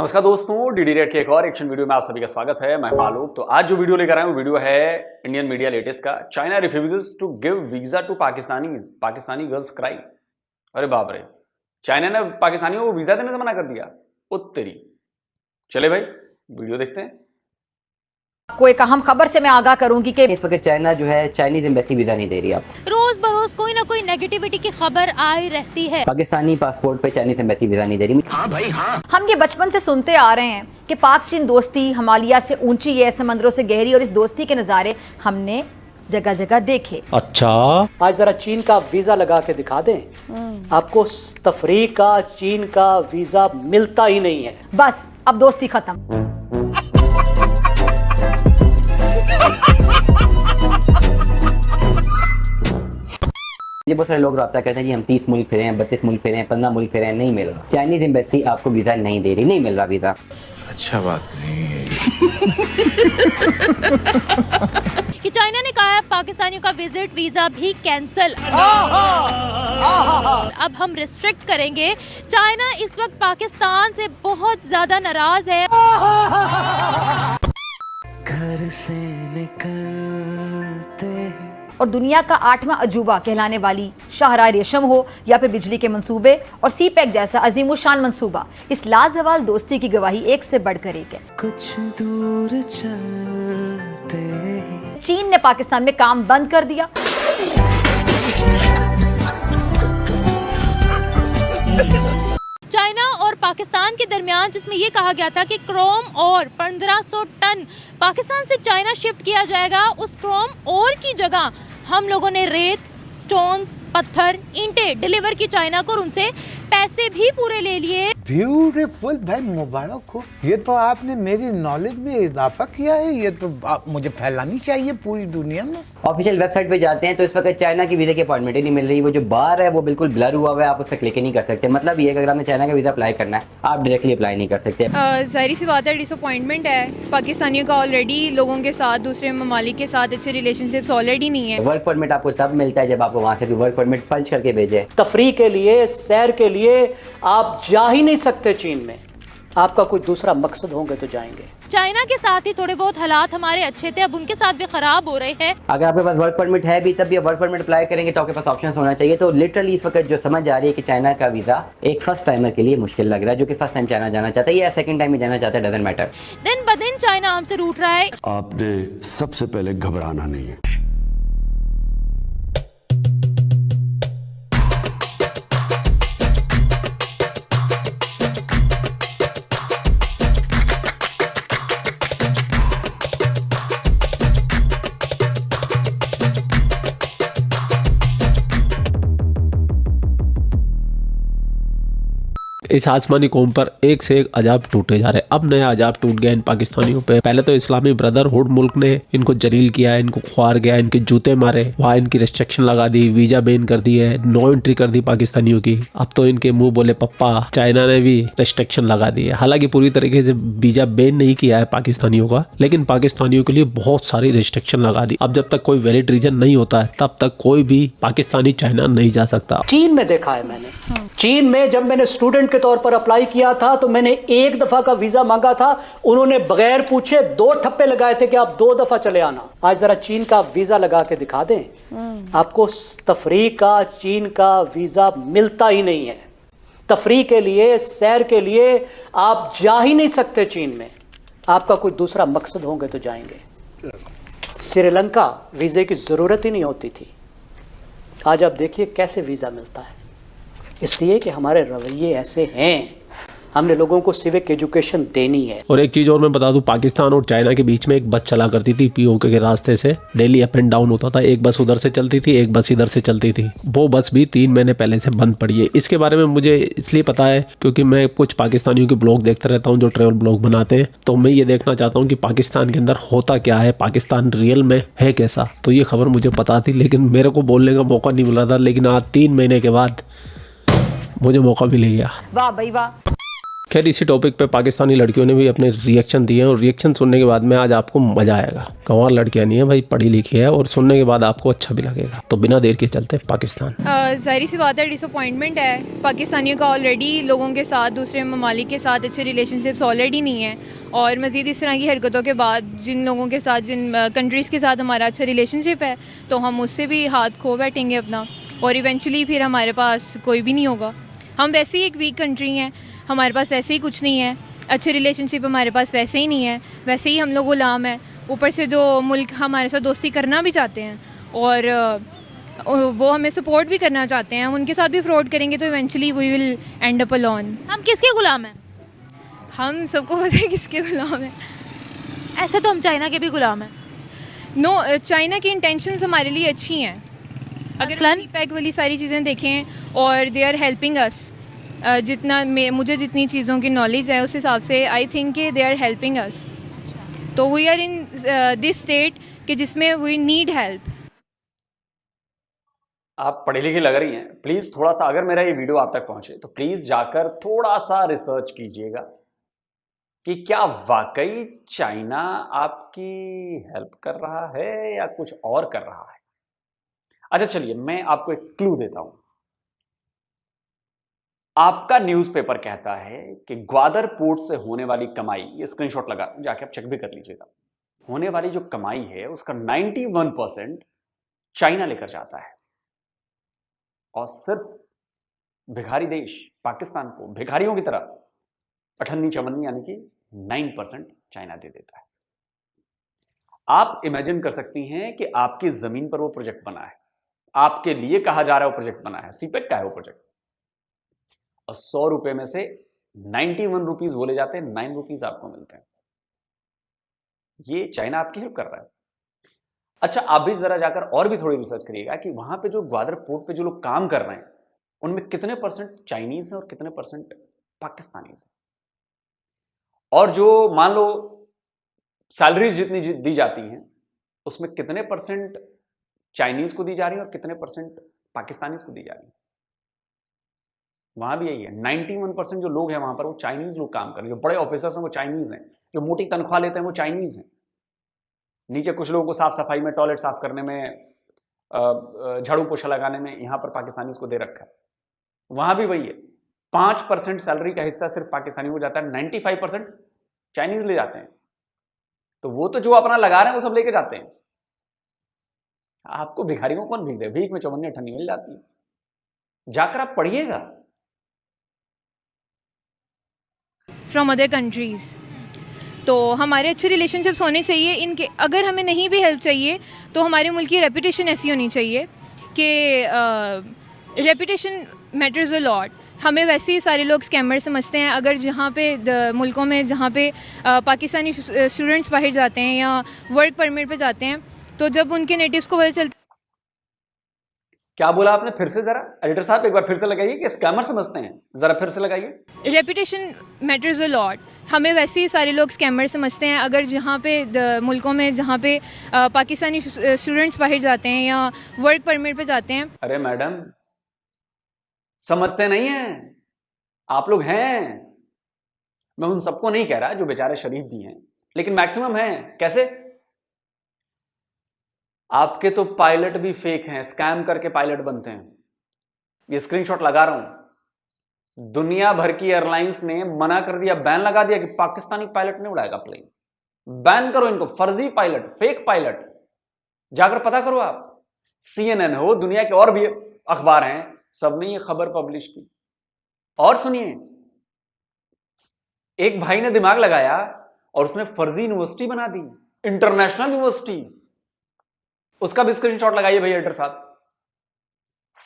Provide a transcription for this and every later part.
नमस्कार दोस्तों, DD red के एक और एक्शन वीडियो में आप सभी का स्वागत है। मैं मालूम। तो आज जो वीडियो लेकर आया हूं वीडियो है इंडियन मीडिया लेटेस्ट का। China refuses to give visa to Pakistani girls cry. अरे बाप रे, चाइना ने पाकिस्तानियों को वीजा देने से मना कर दिया। उत्तरी चले भाई वीडियो देखते हैं। आपको एक अहम खबर से मैं आगाह करूंगी कि इस वक्त चाइना जो है चाइनीज एम्बेसी वीजा नहीं दे रही। आप रोज बरोज कोई ना कोई नेगेटिविटी की खबर आई रहती है। पाकिस्तानी पासपोर्ट पे चाइनीज एम्बेसी वीजा नहीं दे रही। हाँ भाई हाँ, हम ये बचपन से सुनते आ रहे हैं कि पाक चीन दोस्ती हिमालय से ऊंची है, समंदरों से गहरी, और इस दोस्ती के नज़ारे हमने जगह जगह देखे। अच्छा, आज जरा चीन का वीजा लगा के दिखा दें। आपको तफरीक का चीन का वीजा मिलता ही नहीं है। बस अब दोस्ती खत्म। ये बहुत सारे लोग रब्ता करते हैं जी हम 30 मुल्क फिरे हैं, 32 मुल्क फिरे हैं, 15 मुल्क फिरे हैं, नहीं मिल रहा। चाइनीज एम्बेसी आपको वीजा नहीं दे रही, नहीं मिल रहा वीजा। अच्छा बात नहीं है कि चाइना ने कहा है पाकिस्तानियों का विजिट वीजा भी कैंसिल। अब हम रिस्ट्रिक्ट करेंगे। चाइना इस वक्त पाकिस्तान से बहुत ज्यादा नाराज है। घर से निकलते और दुनिया का 8वां अजूबा कहलाने वाली शाहराह रेशम हो या फिर बिजली के मंसूबे और सी पैक जैसा अजीमुशान मंसूबा, इस लाजवाल दोस्ती की गवाही एक से बढ़कर एक है। कुछ दूर चलते चीन ने पाकिस्तान में काम बंद कर दिया। चाइना और पाकिस्तान के दरमियान जिसमें ये कहा गया था कि क्रोम और 1500 टन पाकिस्तान से चाइना शिफ्ट किया जाएगा, उस क्रोम और की जगह हम लोगों ने रेत, स्टोन्स, पत्थर, ईंटें डिलीवर की चाइना को और उनसे पैसे भी पूरे ले लिए। ब्यूटीफुल भाई, मुबारक हो। ये तो आपने मेरी नॉलेज में इजाफा किया है। ये तो मुझे फैलानी चाहिए पूरी दुनिया में। ऑफिशियल वेबसाइट पे जाते हैं तो इस वक्त चाइना की वीजा की अपॉइंटमेंट ही नहीं मिल रही। वो जो बार है वो बिल्कुल ब्लर हुआ हुआ है, आप उस पर क्लिक ही नहीं कर सकते। मतलब ये कि अगर आपने चाइना का वीजा अप्लाई करना है आप डायरेक्टली अप्लाई नहीं कर सकते। जाहिर सी बात है, डिसअपॉइंटमेंट है। पाकिस्तानियों का ऑलरेडी लोगों के साथ, दूसरे ममालिक के साथ अच्छे रिलेशनशिप्स ऑलरेडी नहीं है। वर्क परमिट आपको तब मिलता है जब आपको वहाँ से भी वर्क परमिट पंच करके भेजे। तफरीक के लिए, सैर के लिए आप जा ही नहीं सकते चीन में। आपका कोई दूसरा मकसद होंगे तो जाएंगे। चाइना के साथ ही थोड़े बहुत हालात हमारे अच्छे थे, अब उनके साथ भी खराब हो रहे हैं। अगर आपके पास वर्क परमिट है भी तब भी वर्क परमिट अप्लाई करेंगे तो आपके पास ऑप्शन होना चाहिए। तो लिटरली इस वक्त जो समझ आ रही है कि चाइना का वीजा एक फर्स्ट टाइमर के लिए मुश्किल लग रहा है, जो कि फर्स्ट टाइम चाइना जाना चाहता है या सेकंड टाइम में जाना चाहता है, डजंट मैटर। दिन ब दिन चाइना हमसे रूठ रहा है। आपने सबसे पहले घबराना नहीं है। इस आसमानी कौम पर एक से एक अजाब टूटे जा रहे। अब नया अजाब टूट गया इन पाकिस्तानियों पे। पहले तो इस्लामी ब्रदरहुड मुल्क ने इनको जलील किया, इनको ख्वार गया, इनके जूते मारे, वहाँ इनकी रिस्ट्रिक्शन लगा दी, वीजा बैन कर दी है, नो एंट्री कर दी पाकिस्तानियों की। अब तो इनके मुंह बोले पप्पा, चाइना ने भी रिस्ट्रिक्शन लगा दी है। हालांकि पूरी तरीके से वीजा बैन नहीं किया है पाकिस्तानियों का, लेकिन पाकिस्तानियों के लिए बहुत सारी रिस्ट्रिक्शन लगा दी। अब जब तक कोई वैलिड रीजन नहीं होता है तब तक कोई भी पाकिस्तानी चाइना नहीं जा सकता। चीन में देखा है मैंने। चीन में जब मैंने स्टूडेंट के तौर पर अप्लाई किया था तो मैंने एक दफा का वीजा मांगा था, उन्होंने बगैर पूछे 2 ठप्पे लगाए थे कि आप 2 दफा चले आना। आज जरा चीन का वीजा लगा के दिखा दें। आपको तफरीक का चीन का वीजा मिलता ही नहीं है। तफरीक के लिए, सैर के लिए आप जा ही नहीं सकते चीन में। आपका कोई दूसरा मकसद होंगे तो जाएंगे। श्रीलंका वीजे की जरूरत ही नहीं होती थी। आज आप देखिए कैसे वीजा मिलता है। इसलिए कि हमारे रवैये ऐसे हैं, हमने लोगों को सिविक एजुकेशन देनी है। और एक चीज और मैं बता दूं, पाकिस्तान और चाइना के बीच में एक बस चला करती थी पीओके के रास्ते से, डेली अप एंड डाउन होता था। एक बस उधर से चलती थी, एक बस इधर से चलती थी। वो बस भी 3 महीने पहले से बंद पड़ी है। इसके बारे में मुझे इसलिए पता है क्योंकि मैं कुछ पाकिस्तानियों के ब्लॉग देखता रहता हूँ जो ट्रेवल ब्लॉग बनाते हैं। तो मैं ये देखना चाहता हूँ कि पाकिस्तान के अंदर होता क्या है, पाकिस्तान रियल में है कैसा। तो ये खबर मुझे पता थी लेकिन मेरे को बोलने का मौका नहीं मिला था। लेकिन आज 3 महीने के बाद मुझे मौका मिल गया। वाह भाई वाह। खैर इसी टॉपिक पे पाकिस्तानी लड़कियों ने भी अपने रिएक्शन दिए हैं और रिएक्शन सुनने के बाद में आज आपको मजा आएगा। गंवार लड़कियां नहीं है भाई, पढ़ी लिखी है और सुनने के बाद आपको अच्छा भी लगेगा। तो बिना देर के चलते पाकिस्तान। जाहिर सी बात है, डिसअपॉइंटमेंट है पाकिस्तानियों का। ऑलरेडी लोगों के साथ, दूसरे ममालिक के साथ अच्छे रिलेशनशिप्स ऑलरेडी नहीं है, और मज़ीद इस तरह की हरकतों के बाद जिन लोगों के साथ, जिन कंट्रीज़ के साथ हमारा अच्छा रिलेशनशिप है, तो हम उससे भी हाथ खो बैठेंगे अपना, और इवेंचुअली फिर हमारे पास कोई भी नहीं होगा। हम वैसे ही एक वीक कंट्री हैं, हमारे पास वैसे ही कुछ नहीं है, अच्छे रिलेशनशिप हमारे पास वैसे ही नहीं है, वैसे ही हम लोग गुलाम हैं। ऊपर से जो मुल्क हमारे साथ दोस्ती करना भी चाहते हैं और वो हमें सपोर्ट भी करना चाहते हैं, हम उनके साथ भी फ्रॉड करेंगे तो eventually we will end up alone. हम किसके गुलाम हैं? हम सबको पता है किसके गुलाम हैं। ऐसे तो हम चाइना के भी गुलाम हैं। नो, चाइना की इंटेंशंस हमारे लिए अच्छी हैं। अगर पैक वाली सारी चीज़ें देखें और दे आर हेल्पिंग अस, जितना मुझे जितनी चीज़ों की नॉलेज है उस हिसाब से I think they are helping us. तो we are in this state कि जिसमें वी नीड हेल्प। आप पढ़ी लिखी लग रही हैं, प्लीज थोड़ा सा, अगर मेरा ये वीडियो आप तक पहुंचे तो प्लीज जाकर थोड़ा सा रिसर्च कीजिएगा कि क्या वाकई चाइना आपकी हेल्प कर रहा है या कुछ और कर रहा है। अच्छा चलिए, मैं आपको एक क्लू देता हूं। आपका न्यूज़पेपर कहता है कि ग्वादर पोर्ट से होने वाली कमाई, ये स्क्रीनशॉट लगा जाके आप चेक भी कर लीजिएगा, होने वाली जो कमाई है उसका 91% चाइना लेकर जाता है, और सिर्फ भिखारी देश पाकिस्तान को भिखारियों की तरह अठन्नी चवन्नी यानी कि 9% चाइना दे देता है। आप इमेजिन कर सकती हैं कि आपकी जमीन पर वो प्रोजेक्ट बना है, आपके लिए कहा जा रहा है वो प्रोजेक्ट बना है, सीपेक का है वो प्रोजेक्ट, और 100 रुपए में से 91 रुपीज बोले जाते हैं, 9 रुपीज आपको मिलते हैं। ये चाइना आपकी हेल्प कर रहा है। अच्छा, आप भी जरा जाकर और भी थोड़ी रिसर्च करिएगा कि वहां पे जो ग्वादर पोर्ट पे जो लोग काम कर रहे हैं उनमें कितने परसेंट चाइनीज हैं और कितने परसेंट पाकिस्तानीज हैं, और जो मान लो सैलरीज जितनी दी जाती हैं उसमें कितने परसेंट चाइनीज को दी जा रही है और कितने परसेंट पाकिस्तानीज को दी जा रही है। वहां भी यही है, 91% जो लोग हैं वहां पर वो चाइनीज लोग काम कर रहे हैं, जो बड़े ऑफिसर्स हैं वो चाइनीज हैं, जो मोटी तनख्वाह लेते हैं वो चाइनीज हैं। नीचे कुछ लोगों को साफ सफाई में, टॉयलेट साफ करने में, झाड़ू पोछा लगाने में यहां पर पाकिस्तानीज को दे रखा है। वहां भी वही है, 5% सैलरी का हिस्सा सिर्फ पाकिस्तानी हो जाता है, 95% चाइनीज ले जाते हैं। तो वो तो जो अपना लगा रहे हैं वो सब लेके जाते हैं। आपको भिखारियों को कौन भीख दे? भीख में चवन्नी अठन्नी मिल जाती है, जाकर आप पढ़िएगा। फ्रॉम अदर कंट्रीज़ तो हमारे अच्छे रिलेशनशिप्स होने चाहिए इनके। अगर हमें नहीं भी हेल्प चाहिए तो हमारे मुल्क की रेपुटेशन ऐसी होनी चाहिए कि रेपुटेशन मैटर्स अ लॉट। हमें वैसे ही सारे लोग स्कैमर समझते हैं। अगर जहाँ पे मुल्कों में जहाँ पे पाकिस्तानी स्टूडेंट्स बाहर जाते हैं या वर्क परमिट पे जाते हैं, तो जब उनके नेटिव्स को पता चलता। क्या बोला आपने? फिर से जरा एडिटर साहब एक बार फिर से लगाइए कि स्कैमर समझते हैं, जरा फिर से लगाइए। Reputation matters a lot. हमें वैसे ही सारे लोग स्कैमर समझते हैं। अगर जहाँ पे मुल्कों में जहाँ पे पाकिस्तानी स्टूडेंट्स बाहर जाते हैं या वर्क परमिट पे जाते हैं। अरे मैडम, समझते नहीं हैं, आप लोग हैं। मैं उन सबको नहीं कह रहा जो बेचारे शरीफ भी हैं, लेकिन मैक्सिमम हैं। कैसे? आपके तो पायलट भी फेक हैं, स्कैम करके पायलट बनते हैं। ये स्क्रीनशॉट लगा रहा हूं। दुनिया भर की एयरलाइंस ने मना कर दिया, बैन लगा दिया कि पाकिस्तानी पायलट नहीं उड़ाएगा प्लेन। बैन करो इनको, फर्जी पायलट, फेक पायलट। जाकर पता करो आप। CNN हो, दुनिया के और भी अखबार हैं, सबने ये खबर पब्लिश की। और सुनिए, एक भाई ने दिमाग लगाया और उसने फर्जी यूनिवर्सिटी बना दी, इंटरनेशनल यूनिवर्सिटी। उसका भी स्क्रीनशॉट लगाइए भैया एडिटर साहब।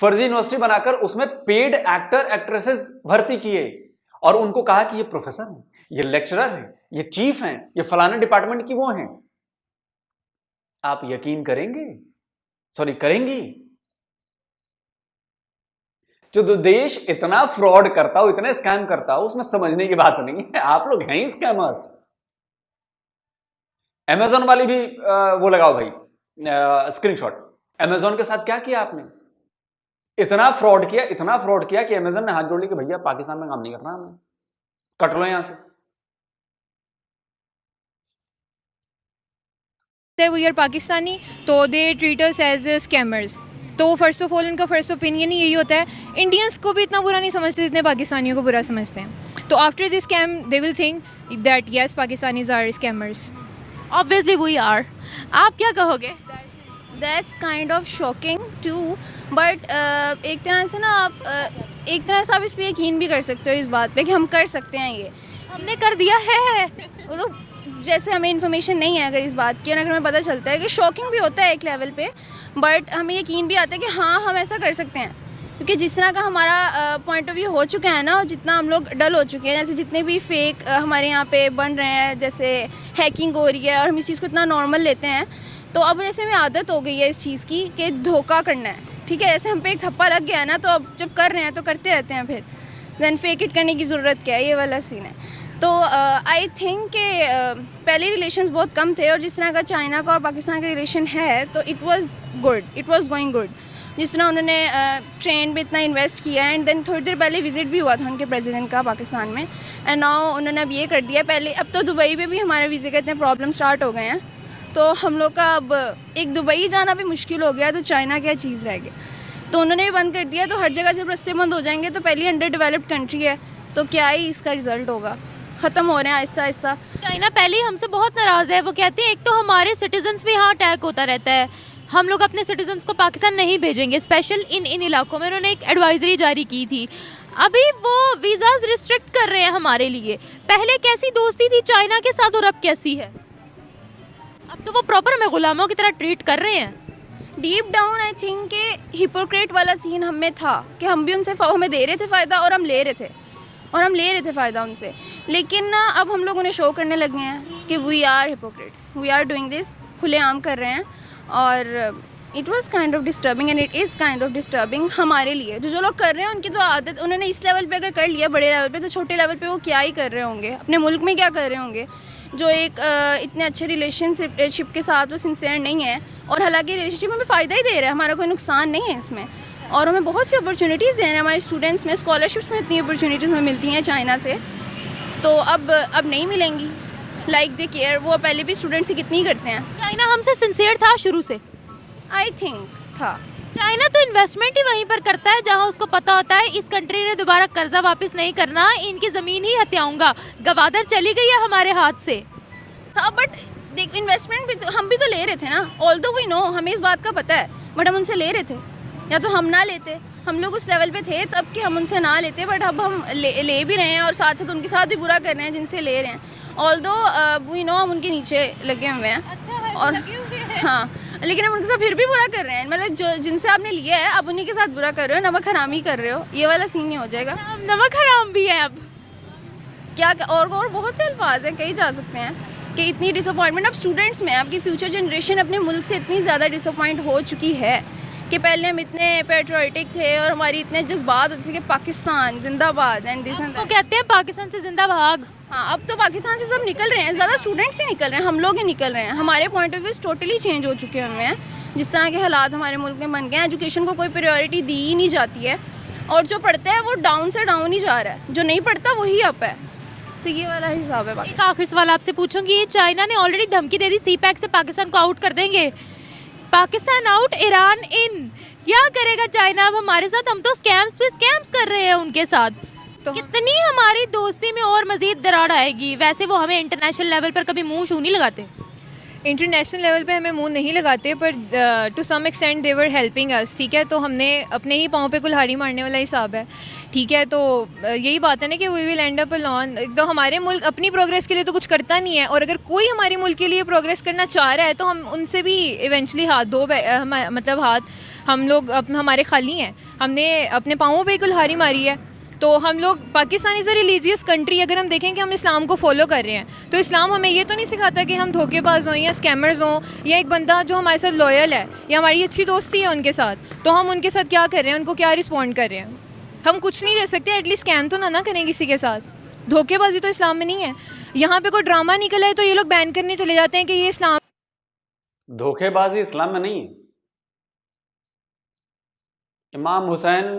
फर्जी यूनिवर्सिटी बनाकर उसमें पेड एक्टर एक्ट्रेसेस भर्ती किए और उनको कहा कि ये प्रोफेसर हैं, ये लेक्चरर हैं, ये चीफ हैं, ये फलाने डिपार्टमेंट की वो हैं। आप यकीन करेंगे? सॉरी, करेंगी? जो देश इतना फ्रॉड करता हो, इतने स्कैम करता हो, उसमें समझने की बात नहीं है। आप लोग हैं ही स्कैमर्स। अमेजॉन वाली भी वो लगाओ भाई स्क्रीनशॉट। अमेजॉन के साथ क्या किया आपने? इतना फ्रॉड किया कि अमेजॉन ने हाथ जोड़ ली कि भैया पाकिस्तान में काम नहीं करना हमने, कट लो यहां से। वी आर पाकिस्तानी तो they treat us as scammers. तो फर्स्ट ऑफ ऑल उनका फर्स्ट ओपिनियन ही यही होता है, इंडियंस को भी इतना बुरा नहीं समझते जितने पाकिस्तानियों को बुरा समझते हैं। तो after this scam they will think that yes Pakistanis are scammers. Obviously we are. आप क्या कहोगे? That's kind of shocking too, but एक तरह से ना आप इस पर यकीन भी कर सकते हो इस बात पे कि हम कर सकते हैं, ये हमने कर दिया है। तो जैसे हमें इन्फॉर्मेशन नहीं है अगर इस बात की, और अगर हमें पता चलता है कि शॉकिंग भी होता है एक लेवल पे, बट हमें यकीन भी आता है कि हाँ हम ऐसा कर सकते हैं, क्योंकि जिस तरह का हमारा पॉइंट ऑफ व्यू हो चुका है ना, और जितना हम लोग डल हो चुके हैं, जैसे जितने भी फेक हमारे यहाँ पे बन रहे हैं, जैसे हैकिंग हो रही है और हम इस चीज़ को इतना नॉर्मल लेते हैं, तो अब जैसे हमें आदत हो गई है इस चीज़ की कि धोखा करना है, ठीक है। जैसे हम पे एक थप्पा लग गया है ना, तो अब जब कर रहे हैं तो करते रहते हैं, फिर देन फेक इट करने की ज़रूरत क्या है, ये वाला सीन है। तो आई थिंक कि पहले रिलेशंस बहुत कम थे, और जिस तरह का चाइना का और पाकिस्तान का रिलेशन है, तो it was good, it was going good. जिस तरह उन्होंने ट्रेन में इतना इन्वेस्ट किया, एंड देन थोड़ी देर पहले विजिट भी हुआ था उनके प्रेसिडेंट का पाकिस्तान में, एंड नाउ उन्होंने अब ये कर दिया। पहले अब तो दुबई में भी हमारे वीज़े के इतने प्रॉब्लम स्टार्ट हो गए हैं, तो हम लोग का अब एक दुबई जाना भी मुश्किल हो गया, तो चाइना क्या चीज़ रह गई। तो उन्होंने भी बंद कर दिया, तो हर जगह जब रास्ते बंद हो जाएंगे, तो पहली अंडर डेवलप्ड कंट्री है, तो क्या ही इसका रिजल्ट होगा, ख़त्म हो रहे हैं आहिस्ता आहिस्ता। चाइना पहले ही हमसे बहुत नाराज़ है। वो कहते हैं एक तो हमारे सिटीजन्स पे यहाँ अटैक होता रहता है, हम लोग अपने सिटीजन्स को पाकिस्तान नहीं भेजेंगे, स्पेशल इन इलाकों में। उन्होंने एक एडवाइजरी जारी की थी, अभी वो वीज़ाज रिस्ट्रिक्ट कर रहे हैं हमारे लिए। पहले कैसी दोस्ती थी चाइना के साथ और अब कैसी है? अब तो वो प्रॉपर हमें गुलामों की तरह ट्रीट कर रहे हैं। डीप डाउन आई थिंक कि हिपोक्रेट वाला सीन हम में था कि हम भी उनसे हमें दे रहे थे फ़ायदा, और हम ले रहे थे फ़ायदा उनसे, लेकिन ना अब हम लोग उन्हें शो करने लगे हैं कि we are hypocrites, we are doing this, खुलेआम कर रहे हैं। और it was kind of disturbing, and it is kind of disturbing हमारे लिए। जो लोग कर रहे हैं उनकी तो आदत, उन्होंने इस लेवल पे अगर कर लिया बड़े लेवल पे, तो छोटे लेवल पे वो क्या ही कर रहे होंगे, अपने मुल्क में क्या कर रहे होंगे, जो एक इतने अच्छे रिलेशनशिप के साथ वो सिंसियर नहीं है। और हालांकि रिलेशनशिप हमें फ़ायदा ही दे रहा है, हमारा कोई नुकसान नहीं है इसमें, और हमें बहुत सी अपॉर्चुनिटीज़ दे रहे हैं हमारे स्टूडेंट्स में, स्कॉलरशिप्स में इतनी अपॉर्चुनिटीज़ हमें मिलती हैं चाइना से, तो अब नहीं मिलेंगी। लाइक दे केयर, वो पहले भी स्टूडेंट्स से कितनी करते हैं। चाइना हमसे सिंसियर था शुरू से, आई थिंक था। चाइना तो इन्वेस्टमेंट ही वहीं पर करता है जहां उसको पता होता है इस कंट्री ने दोबारा कर्जा वापस नहीं करना, इनकी ज़मीन ही हत्याऊंगा। गवादर चली गई है हमारे हाथ से था, बट देख इन्वेस्टमेंट भी हम भी तो ले रहे थे ना, ऑल्दो वी नो, हमें इस बात का पता है, बट हम उनसे ले रहे थे, या तो हम ना लेते, हम लोग उस लेवल पे थे तब कि हम उनसे ना लेते, बट अब हम ले भी रहे हैं, और साथ साथ उनके साथ भी बुरा कर रहे हैं जिनसे ले रहे हैं। ऑल्दो वी नो हम उनके नीचे लगे हुए हैं। अच्छा है, और लगे हुए हैं। हाँ, लेकिन हम उनके साथ फिर भी बुरा कर रहे हैं, मतलब जो जिनसे आपने लिया है आप उन्हीं के साथ बुरा कर रहे हो, नमक हरामी कर रहे हो, ये वाला सीन नहीं हो जाएगा। हम नमक हराम भी है अब क्या, और बहुत से अल्फाज हैं, कही जा सकते हैं कि इतनी डिसअपॉइंटमेंट अब स्टूडेंट्स में, आपकी फ्यूचर जनरेशन अपने मुल्क से इतनी ज़्यादा डिसअपॉइंट हो चुकी है कि पहले हम इतने पेट्रियोटिक थे और हमारी इतने जज्बात होते थे कि पाकिस्तान जिंदाबाद एंड दिस एंड वो कहते हैं पाकिस्तान से जिंदा भाग। हाँ, अब तो पाकिस्तान से सब निकल रहे हैं, ज़्यादा स्टूडेंट्स ही निकल रहे हैं, हम लोग ही निकल रहे हैं। हमारे point of view totally change हो चुके हुए हैं, जिस तरह के हालात हमारे मुल्क में बन गए हैं। एजुकेशन को कोई प्रायोरिटी दी ही नहीं जाती है, और जो पढ़ता है वो डाउन से डाउन ही जा रहा है, जो नहीं पढ़ता वही अप है। तो ये वाला हिसाब है। एक आखिरी सवाल आपसे पूछूंगी, चाइना ने ऑलरेडी धमकी दे दी CPEC से पाकिस्तान को आउट कर देंगे, पाकिस्तान आउट ईरान इन, क्या करेगा चाइना अब हमारे साथ? हम तो स्कैम्स पे स्कैम्स कर रहे हैं उनके साथ, तो कितनी हमारी दोस्ती में और मजीद दरार आएगी? वैसे वो हमें इंटरनेशनल लेवल पर कभी मुंह छू नहीं लगाते, इंटरनेशनल लेवल पे हमें मुंह नहीं लगाते, पर to some extent they were helping us, ठीक है। तो हमने अपने ही पाँव पे कुल्हाड़ी मारने वाला हिसाब है, ठीक है। तो यही बात है ना कि we will end up alone. तो हमारे मुल्क अपनी प्रोग्रेस के लिए तो कुछ करता नहीं है, और अगर कोई हमारे मुल्क के लिए प्रोग्रेस करना चाह रहा है तो हम उनसे भी इवेंचुअली हाथ धो मतलब हाथ हम लोग हमारे खाली हैं। हमने अपने पाँवों पे कुल्हाड़ी मारी है। तो हम लोग, Pakistan is a religious country, अगर हम देखें कि हम इस्लाम को फॉलो कर रहे हैं, तो इस्लाम हमें ये तो नहीं सिखाता कि हम धोखेबाज हों या स्कैमर्स हों, या एक बंदा जो हमारे साथ लॉयल है या हमारी अच्छी दोस्ती है उनके साथ, तो हम उनके साथ क्या कर रहे हैं, उनको क्या रिस्पॉन्ड कर रहे हैं? हम कुछ नहीं दे सकते, एटलीस्ट स्कैम तो ना करें किसी के साथ। धोखेबाजी तो इस्लाम में नहीं है। यहाँ पे कोई ड्रामा निकला है तो ये लोग बैन करने चले जाते हैं कि ये इस्लाम, धोखेबाजी इस्लाम में नहीं है। इमाम हुसैन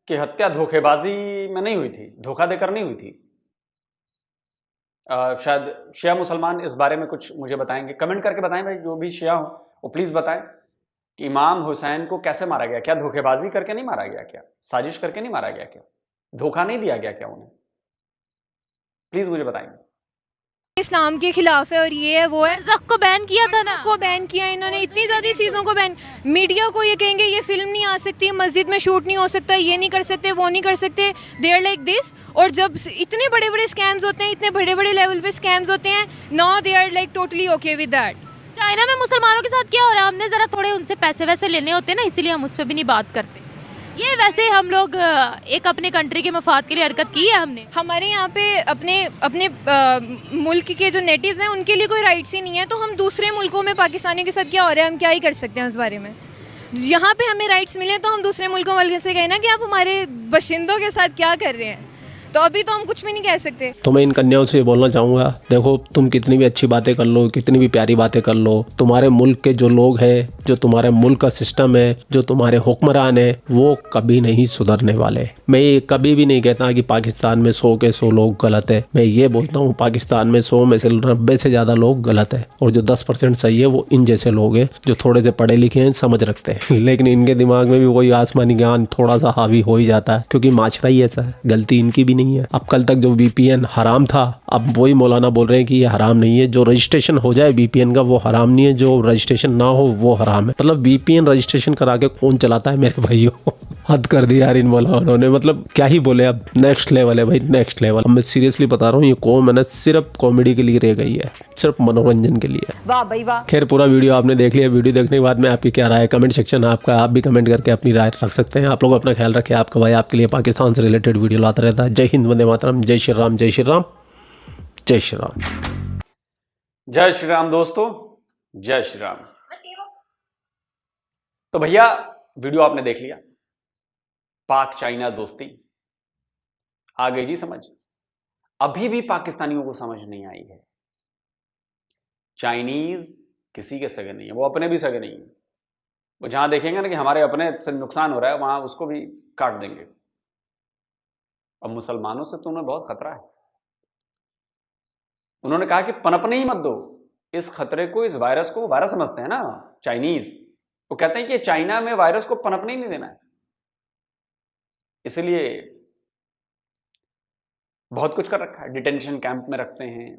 की हत्या धोखेबाजी में नहीं हुई थी, धोखा देकर नहीं हुई थी। शायद शिया मुसलमान इस बारे में कुछ मुझे बताएंगे, कमेंट करके बताएं भाई, जो भी शिया हो वो प्लीज बताएं कि इमाम हुसैन को कैसे मारा गया, क्या धोखेबाजी करके नहीं मारा गया, क्या साजिश करके नहीं मारा गया, क्या धोखा नहीं दिया गया क्या उन्हें, प्लीज मुझे बताएंगे। इस्लाम के खिलाफ है और ये है वो है। बरज़ख को बैन किया था ना, को बैन किया इन्होंने, इतनी ज़्यादा चीज़ों को बैन। मीडिया को ये कहेंगे ये फिल्म नहीं आ सकती, मस्जिद में शूट नहीं हो सकता, ये नहीं कर सकते, वो नहीं कर सकते, दे आर लाइक दिस। और जब इतने बड़े बड़े स्कैम्स होते हैं, इतने बड़े बड़े लेवल पे स्कैम्स होते हैं, now they are like totally okay with that. China में मुसलमानों के साथ क्या हो रहा है, हमने ज़रा थोड़े उनसे पैसे वैसे लेने होते हैं ना, इसीलिए हम उस पर भी नहीं बात करते। ये वैसे हम लोग एक अपने कंट्री के मफाद के लिए हरकत की है हमने। हमारे यहाँ पे अपने अपने मुल्क के जो नेटिव्स हैं उनके लिए कोई राइट्स ही नहीं है, तो हम दूसरे मुल्कों में पाकिस्तानियों के साथ क्या हो रहा है हम क्या ही कर सकते हैं उस बारे में। यहाँ पे हमें राइट्स मिले तो हम दूसरे मुल्कों वाले से कहें ना कि आप हमारे बाशिंदों के साथ क्या कर रहे हैं, तो अभी तो हम कुछ भी नहीं कह सकते। तो मैं इन कन्याओं से बोलना चाहूँगा, देखो तुम कितनी भी अच्छी बातें कर लो, कितनी भी प्यारी बातें कर लो, तुम्हारे मुल्क के जो लोग हैं, जो तुम्हारे मुल्क का सिस्टम है, जो तुम्हारे हुक्मरान है, वो कभी नहीं सुधरने वाले। मैं ये कभी भी नहीं कहता कि पाकिस्तान में 100 के 100 लोग गलत है, मैं ये बोलता हूँ पाकिस्तान में 100 में से 90 से ज़्यादा लोग गलत है, और जो 10% सही है वो इन जैसे लोग हैं जो थोड़े से पढ़े लिखे हैं, समझ रखते हैं, लेकिन इनके दिमाग में भी कोई आसमानी ज्ञान थोड़ा सा हावी हो ही जाता है, क्योंकि माशरा ही ऐसा है, गलती इनकी भी नहीं है। अब कल तक जो VPN हराम था, अब वही मौलाना बोल रहे हैं कि ये हराम नहीं है। जो रजिस्ट्रेशन हो जाए VPN का वो हराम नहीं है, जो रजिस्ट्रेशन ना हो वो हराम है। मतलब VPN रजिस्ट्रेशन करा के कौन चलाता है मेरे भाइयों, हद कर दी यार इन मौलानों ने, मतलब क्या ही बोले। अब नेक्स्ट लेवल है भाई, नेक्स्ट लेवल। मैं सीरियसली बता रहा हूँ, ये कौम है ना सिर्फ कॉमेडी के लिए रह गई है, सिर्फ मनोरंजन के लिए। वाह भाई वाह। खैर पूरा वीडियो आपने देख लिया, वीडियो देखने के बाद में आपकी क्या राय है, कमेंट सेक्शन आपका, आप भी कमेंट करके अपनी राय रख सकते हैं। आप लोग अपना ख्याल रखें, आपका भाई आपके लिए पाकिस्तान से रिलेटेड वीडियो लाता रहता है। जय हिंद, वंदे मातरम, जय श्री राम, जय श्री राम, जय श्री राम। जय श्री राम दोस्तों, जय श्री राम। तो भैया वीडियो आपने देख लिया, पाक चाइना दोस्ती आ गई जी समझ। अभी भी पाकिस्तानियों को समझ नहीं आई है, चाइनीज किसी के सगे नहीं है, वो अपने भी सगे नहीं है। वो जहां देखेंगे ना कि हमारे अपने से नुकसान हो रहा है, वहां उसको भी काट देंगे। अब मुसलमानों से तो उन्हें बहुत खतरा है। उन्होंने कहा कि पनपने ही मत दो इस खतरे को, इस वायरस को। वायरस समझते हैं ना चाइनीज, वो कहते हैं कि चाइना में वायरस को पनपने ही नहीं देना है। इसलिए बहुत कुछ कर रखा है, डिटेंशन कैंप में रखते हैं।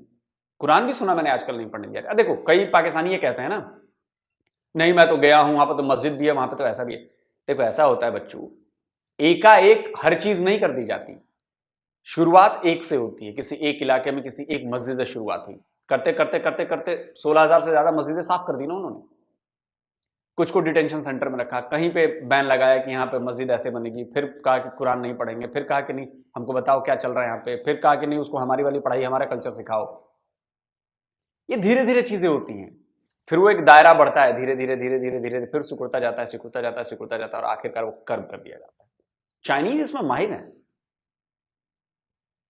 कुरान भी सुना मैंने, आजकल नहीं पढ़ने दिया। देखो कई पाकिस्तानी ये कहते हैं ना, नहीं मैं तो गया हूं, वहां पर तो मस्जिद भी है, वहां पर तो ऐसा भी है। देखो ऐसा होता है बच्चों, एकाएक हर चीज नहीं कर दी जाती, शुरुआत एक से होती है। किसी एक इलाके में किसी एक मस्जिद से शुरुआत हुई, करते करते करते करते 16,000 से ज्यादा मस्जिदें साफ कर दी ना उन्होंने। कुछ को डिटेंशन सेंटर में रखा, कहीं पे बैन लगाया कि यहाँ पे मस्जिद ऐसे बनेगी, फिर कहा कि कुरान नहीं पढ़ेंगे, फिर कहा कि नहीं हमको बताओ क्या चल रहा है यहाँ पे, फिर कहा कि नहीं उसको हमारी वाली पढ़ाई, हमारा कल्चर सिखाओ। ये धीरे धीरे चीजें होती हैं, फिर वो एक दायरा बढ़ता है, धीरे धीरे धीरे धीरे धीरे फिर सिकुड़ता जाता है, सिकुड़ता जाता है, सिकुड़ता जाता है, और आखिरकार वो कर्म कर दिया जाता है। चाइनीज इसमें माहिर है।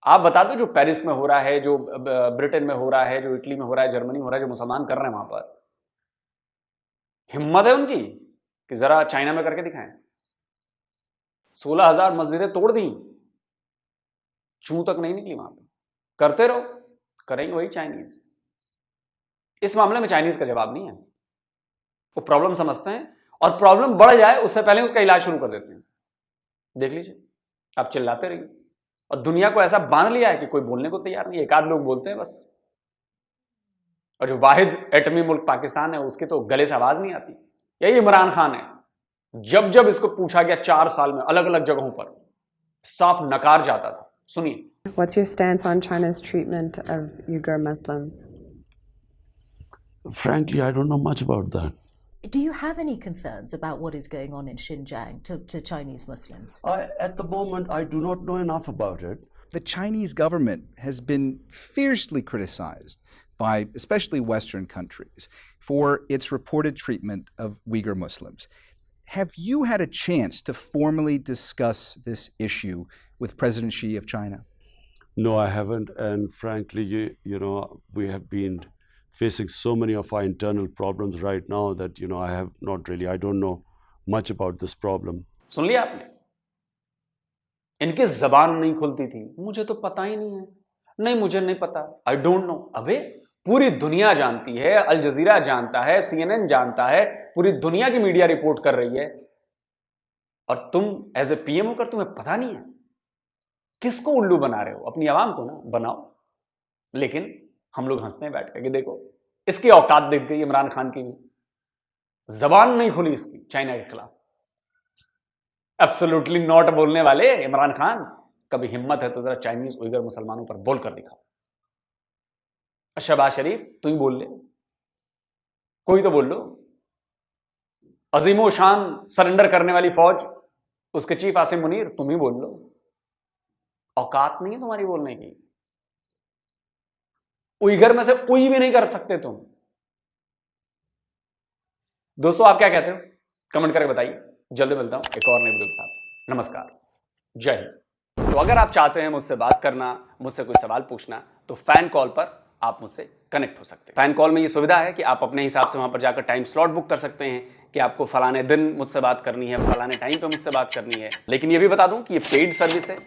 आप बता दो जो पेरिस में हो रहा है, जो ब्रिटेन में हो रहा है, जो इटली में हो रहा है, जर्मनी में हो रहा है, जो मुसलमान कर रहे हैं वहां पर, हिम्मत है उनकी कि जरा चाइना में करके दिखाएं। 16,000 मस्जिदें तोड़ दी, चूं तक नहीं निकली वहां पर। करते रहो, करेंगे वही चाइनीज। इस मामले में चाइनीज का जवाब नहीं है। वो प्रॉब्लम समझते हैं और प्रॉब्लम बढ़ जाए उससे पहले उसका इलाज शुरू कर देते हैं। देख लीजिए, आप चिल्लाते रहिए। और दुनिया को ऐसा बांध लिया है कि कोई बोलने को तैयार नहीं, एक आध लोग बोलते हैं बस। और जो वाहिद एटमी मुल्क पाकिस्तान है, उसकी तो गले से आवाज नहीं आती। यही इमरान खान है, जब जब इसको पूछा गया 4 साल में अलग अलग जगहों पर, साफ नकार जाता था। सुनिए। What's your stance on China's treatment of Uyghur Muslims? Frankly, I don't know much about that. Do you have any concerns about what is going on in Xinjiang to Chinese Muslims? At the moment, I do not know enough about it. The Chinese government has been fiercely criticized by especially Western countries for its reported treatment of Uyghur Muslims. Have you had a chance to formally discuss this issue with President Xi of China? No, I haven't. And frankly, you know, we have been facing so many of our internal problems right now that, you know, I don't know much about this problem. सुन लिया आपने? इनकी जबान नहीं खुलती थी, मुझे तो पता ही नहीं है, नहीं मुझे नहीं पता, आई डोंट नो। अबे पूरी दुनिया जानती है, अल जजीरा जानता है, CNN जानता है, पूरी दुनिया की मीडिया रिपोर्ट कर रही है, और तुम एज ए PM होकर तुम्हें पता नहीं है। किसको उल्लू बना रहे हो? अपनी आवाम को ना बनाओ। लेकिन हम लोग हंसते हैं बैठ कर कि देखो इसकी औकात दिख गई इमरान खान की भी, जबान नहीं खुली इसकी चाइना के खिलाफ। एब्सोल्युटली नॉट बोलने वाले इमरान खान, कभी हिम्मत है तो जरा चाइनीज उइगर मुसलमानों पर बोल कर दिखाओ। शहबाज शरीफ तुम ही बोल ले, कोई तो बोल लो। अजीमो शान सरेंडर करने वाली फौज, उसके चीफ आसिम मुनीर, तुम ही बोल लो। औकात नहीं है तुम्हारी बोलने की। उइगर में से उई भी नहीं कर सकते तुम। दोस्तों आप क्या कहते हो? कमेंट करके बताइए। जल्दी मिलता हूं एक और नई वीडियो के साथ। नमस्कार, जय हिंद। तो अगर आप चाहते हैं मुझसे बात करना, मुझसे कोई सवाल पूछना, तो फैन कॉल पर आप मुझसे कनेक्ट हो सकते हैं। फैन कॉल में ये सुविधा है कि आप अपने हिसाब से वहां पर जाकर टाइम स्लॉट बुक कर सकते हैं कि आपको फलाने दिन मुझसे बात करनी है, फलाने टाइम पे मुझसे बात करनी है। लेकिन ये भी बता दूं कि ये पेड सर्विस है,